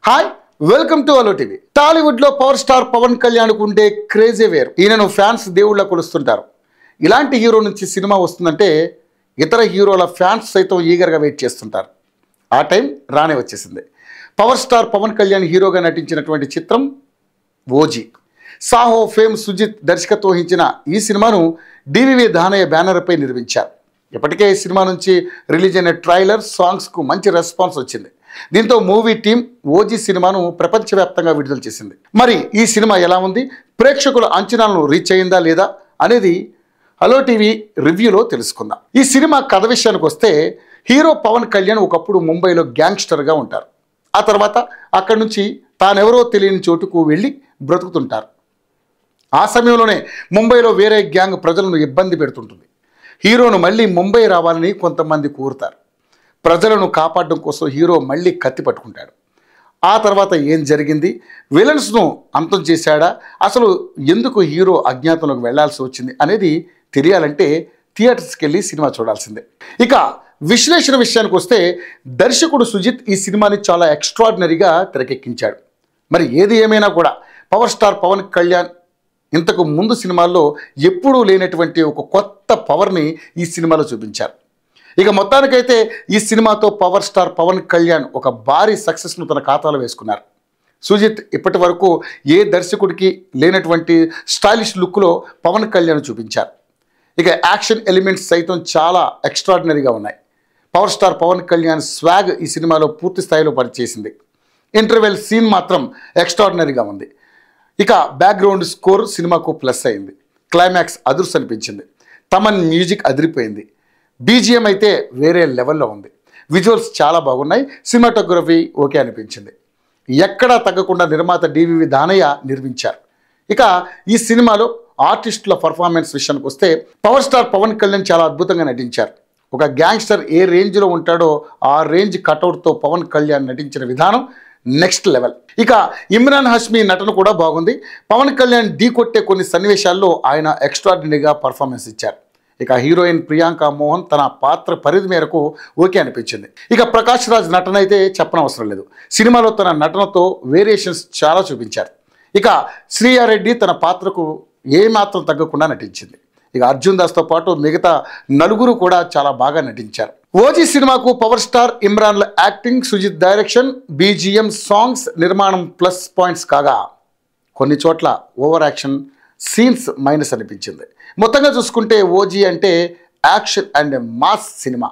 Hi welcome to అలో TV. టాలీవుడ్లో power star Pawan కళ్యాణ్కు ఉండే క్రేజీ వేరు. ఈయనను ఫ్యాన్స్ దేవుళ్ళ కొలుస్తుంటారు. ఇలాంటి హీరో నుంచి సినిమా వస్తుందంటే ఇతర హీరోల ఫ్యాన్స్ సైతం ఈగర్గా వెయిట్ చేస్తుంటారు. ఆ టైం రానే వచ్చేసింది. పవర్ స్టార్ పవన్ కళ్యాణ్ హీరోగా నటించినటువంటి చిత్రం ఓజీ. సాహో ఫేమ్ సుజిత్ దర్శకత్వం వహించిన ఈ సినిమాను డివివి దానయ్య బ్యానర్పై నిర్మించారు. ఇప్పటికే ఈ సినిమా నుంచి రిలీజ్ అయిన ట్రైలర్ సాంగ్స్కు మంచి రెస్పాన్స్ వచ్చింది. దీంతో మూవీ టీం ఓజీ సినిమాను ప్రపంచవ్యాప్తంగా విడుదల చేసింది. మరి ఈ సినిమా ఎలా ఉంది, ప్రేక్షకుల అంచనాలను రీచ్ అయిందా లేదా అనేది అలో టీవీ రివ్యూలో తెలుసుకుందాం. ఈ సినిమా కథ విషయానికి వస్తే హీరో పవన్ కళ్యాణ్ ఒకప్పుడు ముంబైలో గ్యాంగ్స్టర్గా ఉంటారు. ఆ తర్వాత అక్కడి నుంచి తానెవరో తెలియని చోటుకు వెళ్ళి బ్రతుకుతుంటారు. ఆ సమయంలోనే ముంబైలో వేరే గ్యాంగ్ ప్రజలను ఇబ్బంది పెడుతుంటుంది. హీరోను మళ్ళీ ముంబై రావాలని కొంతమంది కోరుతారు. ప్రజలను కాపాడడం కోసం హీరో మళ్ళీ కత్తి పట్టుకుంటాడు. ఆ తర్వాత ఏం జరిగింది, విలన్స్ను అంతం చేశాడా, అసలు ఎందుకు హీరో అజ్ఞాతంలోకి వెళ్లాల్సి వచ్చింది అనేది తెలియాలంటే థియేటర్స్కి వెళ్ళి సినిమా చూడాల్సిందే. ఇక విశ్లేషణ విషయానికి వస్తే దర్శకుడు సుజిత్ ఈ సినిమాని చాలా ఎక్స్ట్రాడినరీగా తెరకెక్కించాడు. మరి ఏది ఏమైనా కూడా పవర్ స్టార్ పవన్ కళ్యాణ్ ఇంతకు ముందు సినిమాల్లో ఎప్పుడూ లేనటువంటి ఒక కొత్త పవర్ని ఈ సినిమాలో చూపించారు. ఇక మొత్తానికైతే ఈ సినిమాతో పవర్ స్టార్ పవన్ కళ్యాణ్ ఒక భారీ సక్సెస్ను తన ఖాతాలో వేసుకున్నారు. సుజిత్ ఇప్పటి వరకు ఏ దర్శకుడికి లేనటువంటి స్టైలిష్ లుక్లో పవన్ కళ్యాణ్ చూపించారు. ఇక యాక్షన్ ఎలిమెంట్స్ సైతం చాలా ఎక్స్ట్రాడినరీగా ఉన్నాయి. Power star Pawan Kalyan swag ఈ సినిమాలో పూర్తి స్థాయిలో పనిచేసింది. ఇంటర్వెల్ సీన్ మాత్రం ఎక్స్ట్రాడినరీగా ఉంది. ఇక బ్యాక్గ్రౌండ్ స్కోర్ సినిమాకు ప్లస్ అయింది. క్లైమాక్స్ అదుర్స్ అనిపించింది. తమన్ మ్యూజిక్ అదిరిపోయింది. బీజిఎం అయితే వేరే లెవెల్లో ఉంది. విజువల్స్ చాలా బాగున్నాయి. సినిమాటోగ్రఫీ ఓకే అనిపించింది. ఎక్కడా తగ్గకుండా నిర్మాత డివివి దానయ్య నిర్మించారు. ఇక ఈ సినిమాలో ఆర్టిస్టుల పర్ఫార్మెన్స్ విషయానికి వస్తే పవర్ స్టార్ పవన్ కళ్యాణ్ చాలా అద్భుతంగా నటించారు. ఒక గ్యాంగ్స్టర్ ఏ రేంజ్లో ఉంటాడో ఆ రేంజ్ కటౌట్తో పవన్ కళ్యాణ్ నటించిన విధానం నెక్స్ట్ లెవెల్. ఇక ఇమ్రాన్ హష్మీ నటన కూడా బాగుంది. పవన్ కళ్యాణ్ ఢీ కొట్టే కొన్ని సన్నివేశాల్లో ఆయన ఎక్స్ట్రాడినరీగా పర్ఫార్మెన్స్ ఇచ్చారు. ఇక హీరోయిన్ ప్రియాంక మోహన్ తన పాత్ర పరిధి మేరకు ఓకే అనిపించింది. ఇక ప్రకాష్ రాజ్ నటన అయితే చెప్పనవసరం లేదు. సినిమాలో తన నటనతో వేరియేషన్స్ చాలా చూపించారు. ఇక శ్రీయారెడ్డి తన పాత్రకు ఏమాత్రం తగ్గకుండా నటించింది. ఇక అర్జున్ దాస్తో పాటు మిగతా నలుగురు కూడా చాలా బాగా నటించారు. ఓజీ సినిమాకు పవర్ స్టార్ ఇమ్రాన్ల acting, Sujeeth direction, BGM, songs, నిర్మాణం ప్లస్ పాయింట్స్ కాగా కొన్ని చోట్ల ఓవర్ యాక్షన్ సీన్స్ మైనస్ అనిపించింది. మొత్తంగా చూసుకుంటే ఓజీ అంటే యాక్షన్ అండ్ మాస్ సినిమా.